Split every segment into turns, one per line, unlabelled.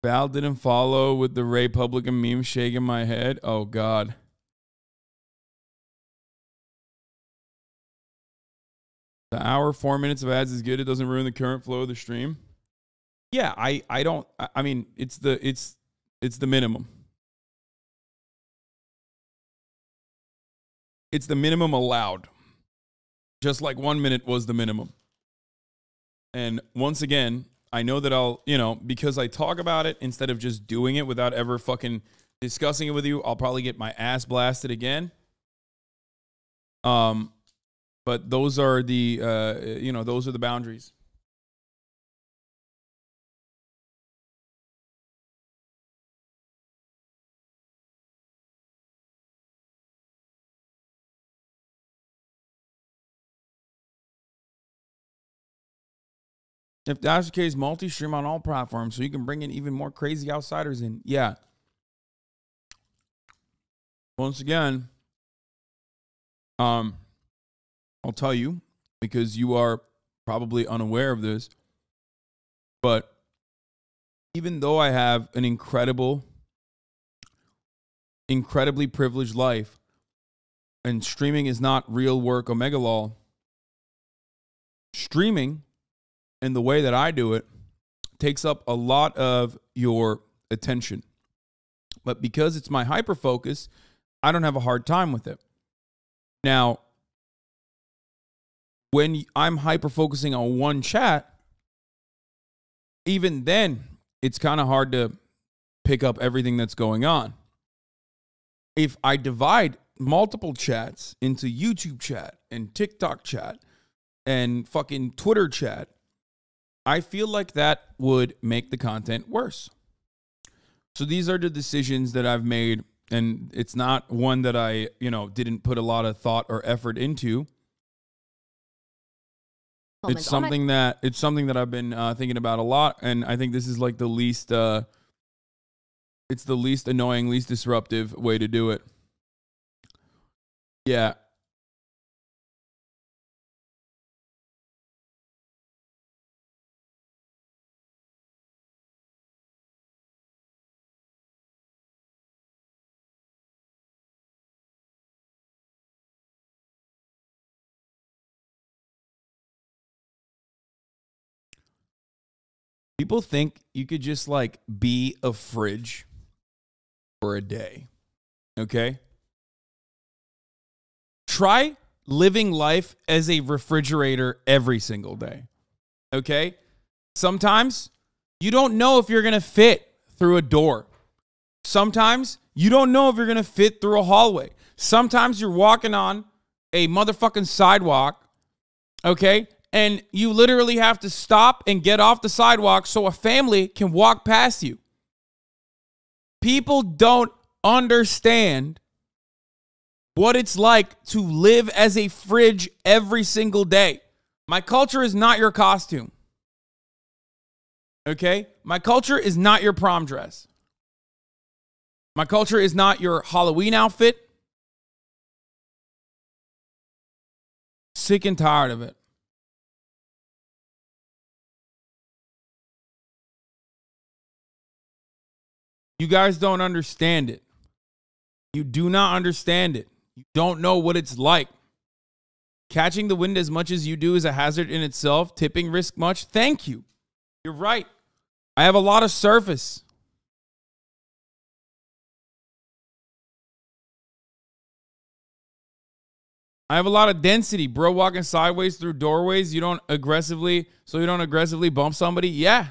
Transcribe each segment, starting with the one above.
Val didn't follow with the Ray Publican meme shaking my head. Oh, God. The hour, 4 minutes of ads is good. It doesn't ruin the current flow of the stream. Yeah, I mean, it's the minimum. It's the minimum allowed. Just like 1 minute was the minimum. And once again, I know that I'll, because I talk about it instead of just doing it without ever fucking discussing it with you, I'll probably get my ass blasted again. But those are the, those are the boundaries. If that's the case, multi-stream on all platforms so you can bring in even more crazy outsiders in. Yeah. Once again, I'll tell you, because you are probably unaware of this, but even though I have an incredibly privileged life, and streaming is not real work Omega Law, streaming and the way that I do it takes up a lot of your attention. But because it's my hyper focus, I don't have a hard time with it. Now, when I'm hyper focusing on one chat, even then, it's kind of hard to pick up everything that's going on. If I divide multiple chats into YouTube chat and TikTok chat and fucking Twitter chat, I feel like that would make the content worse. So these are the decisions that I've made, and it's not one that I, didn't put a lot of thought or effort into. It's something that I've been thinking about a lot, and I think this is like the least it's the least annoying, least disruptive way to do it. Yeah. People think you could just like be a fridge for a day. Okay? Try living life as a refrigerator every single day. Okay? Sometimes you don't know if you're going to fit through a door. Sometimes you don't know if you're going to fit through a hallway. Sometimes you're walking on a motherfucking sidewalk. Okay? And you literally have to stop and get off the sidewalk so a family can walk past you. People don't understand what it's like to live as a fridge every single day. My culture is not your costume. Okay? My culture is not your prom dress. My culture is not your Halloween outfit. Sick and tired of it. You guys don't understand it. You do not understand it. You don't know what it's like. Catching the wind as much as you do is a hazard in itself. Tipping risk much. Thank you. You're right. I have a lot of surface. I have a lot of density. Bro walking sideways through doorways. You don't aggressively bump somebody. Yeah.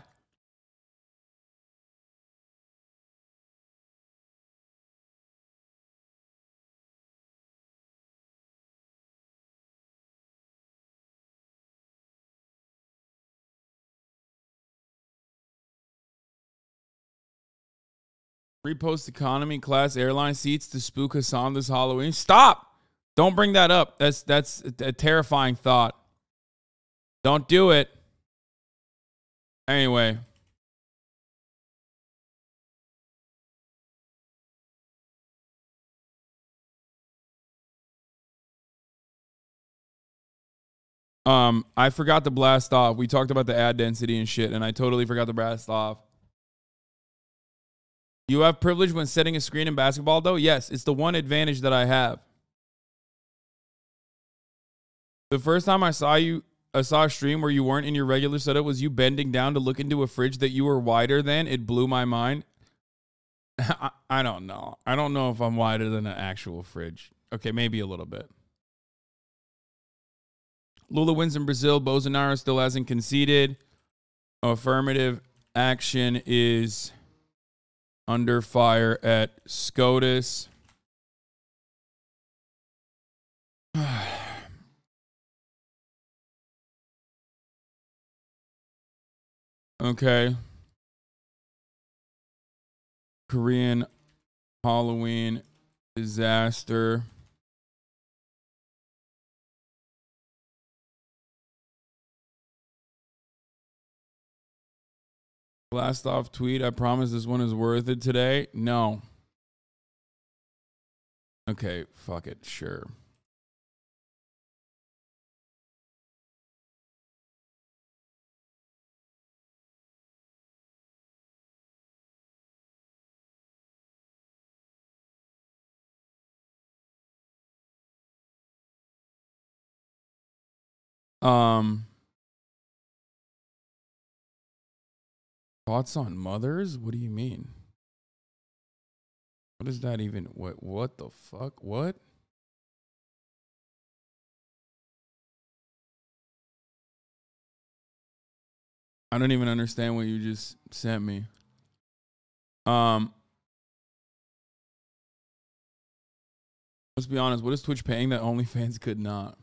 Repost economy class airline seats to spook Hasan this Halloween. Stop! Don't bring that up. That's a terrifying thought. Don't do it. Anyway. I forgot to blast off. We talked about the ad density and shit, and I totally forgot to blast off. You have privilege when setting a screen in basketball, though? Yes, it's the one advantage that I have. The first time I saw a stream where you weren't in your regular setup was you bending down to look into a fridge that you were wider than. It blew my mind. I don't know. I don't know if I'm wider than an actual fridge. Okay, maybe a little bit. Lula wins in Brazil. Bolsonaro still hasn't conceded. Affirmative action is under fire at SCOTUS. Okay. Korean Halloween disaster. Blast off tweet. I promise this one is worth it today. No. Okay, fuck it. Sure. Thoughts on mothers? What do you mean? What is that even? What the fuck? What? I don't even understand what you just sent me. Let's be honest. What is Twitch paying that OnlyFans could not?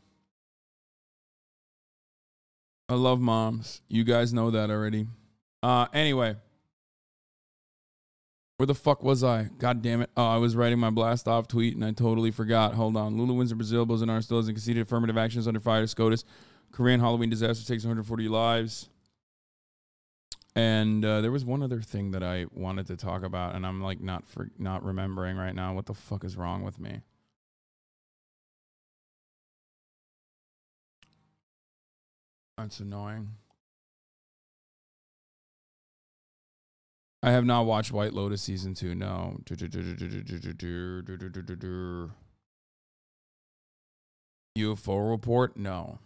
I love moms. You guys know that already. Anyway. Where the fuck was I? God damn it. Oh, I was writing my blast off tweet and I totally forgot. Hold on. Lula wins in Brazil. Bolsonaro still hasn't conceded. Affirmative actions under fire. SCOTUS. Korean Halloween disaster takes 140 lives. And there was one other thing that I wanted to talk about, and I'm like not remembering right now. What the fuck is wrong with me? That's annoying. I have not watched White Lotus season 2. No. UFO report? No.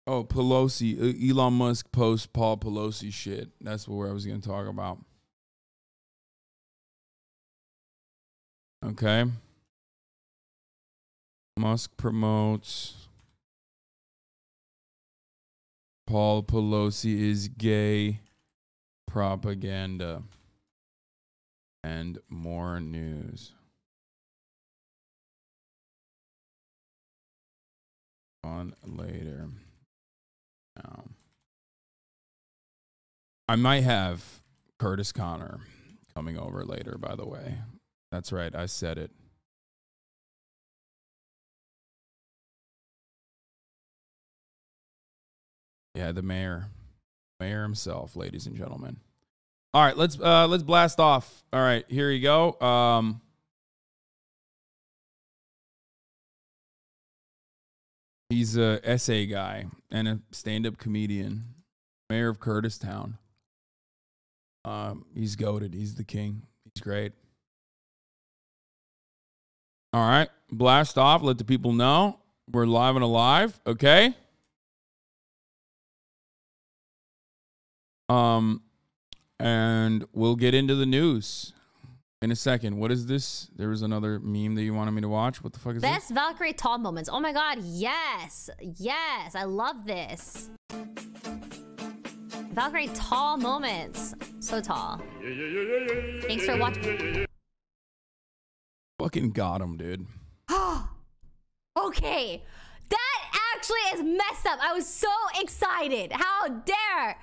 Oh, Pelosi. Elon Musk posts Paul Pelosi shit. That's where I was going to talk about. Okay. Musk promotes Paul Pelosi is gay propaganda. And more news. On later. I might have Curtis Connor coming over later, by the way. That's right. I said it. Yeah, the mayor himself, ladies and gentlemen. All right, let's blast off. All right, here you go. He's a essay guy and a stand-up comedian, mayor of Curtistown. He's goated. He's the king. He's great. All right, blast off. Let the people know we're live and alive. Okay. And we'll get into the news in a second. What is this? There was another meme that you wanted me to watch. What the fuck is this?
Best Valkyrae tall moments. Oh my god, yes. Yes, I love this. Valkyrae tall moments. So tall. Thanks for watching.
Fucking got him, dude.
Okay. That actually is messed up. I was so excited. How dare?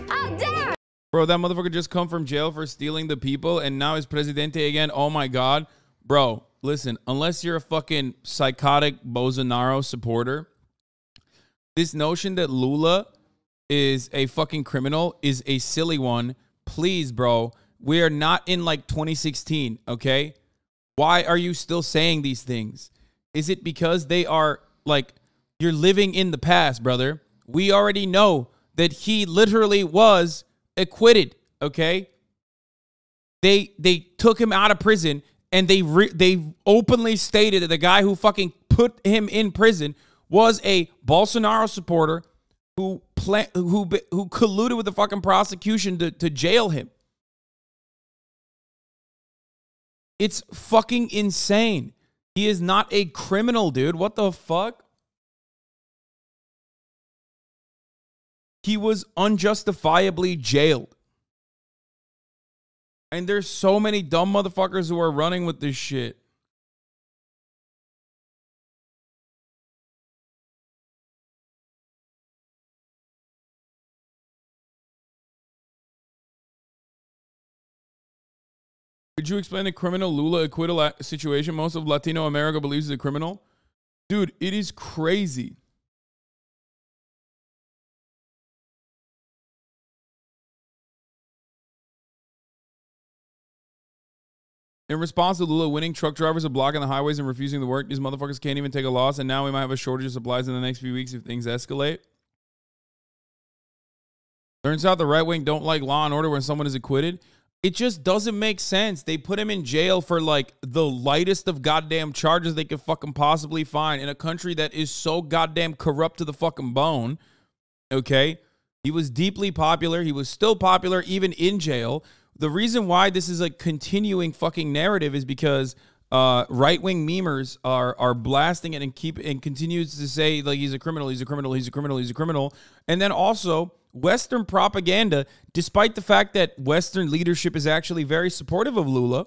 How dare?
Bro, that motherfucker just come from jail for stealing the people and now is presidente again. Oh my God. Bro, listen, unless you're a fucking psychotic Bolsonaro supporter, this notion that Lula is a fucking criminal is a silly one. Please, bro, we are not in like 2016, okay? Why are you still saying these things? Is it because they are like, you're living in the past, brother? We already know that he literally was acquitted, okay? They took him out of prison, and they openly stated that the guy who fucking put him in prison was a Bolsonaro supporter who colluded with the fucking prosecution to jail him. It's fucking insane. He is not a criminal, dude. What the fuck? He was unjustifiably jailed. And there's so many dumb motherfuckers who are running with this shit. Could you explain the criminal Lula acquittal situation most of Latino America believes is a criminal? Dude, it is crazy. In response to Lula winning, truck drivers are blocking the highways and refusing to work. These motherfuckers can't even take a loss, and now we might have a shortage of supplies in the next few weeks if things escalate. Turns out the right wing don't like law and order when someone is acquitted. It just doesn't make sense. They put him in jail for like the lightest of goddamn charges they could fucking possibly find in a country that is so goddamn corrupt to the fucking bone. Okay? He was deeply popular. He was still popular even in jail. The reason why this is a continuing fucking narrative is because right-wing memers are blasting it and continues to say like he's a criminal, he's a criminal, he's a criminal, he's a criminal. And then also Western propaganda, despite the fact that Western leadership is actually very supportive of Lula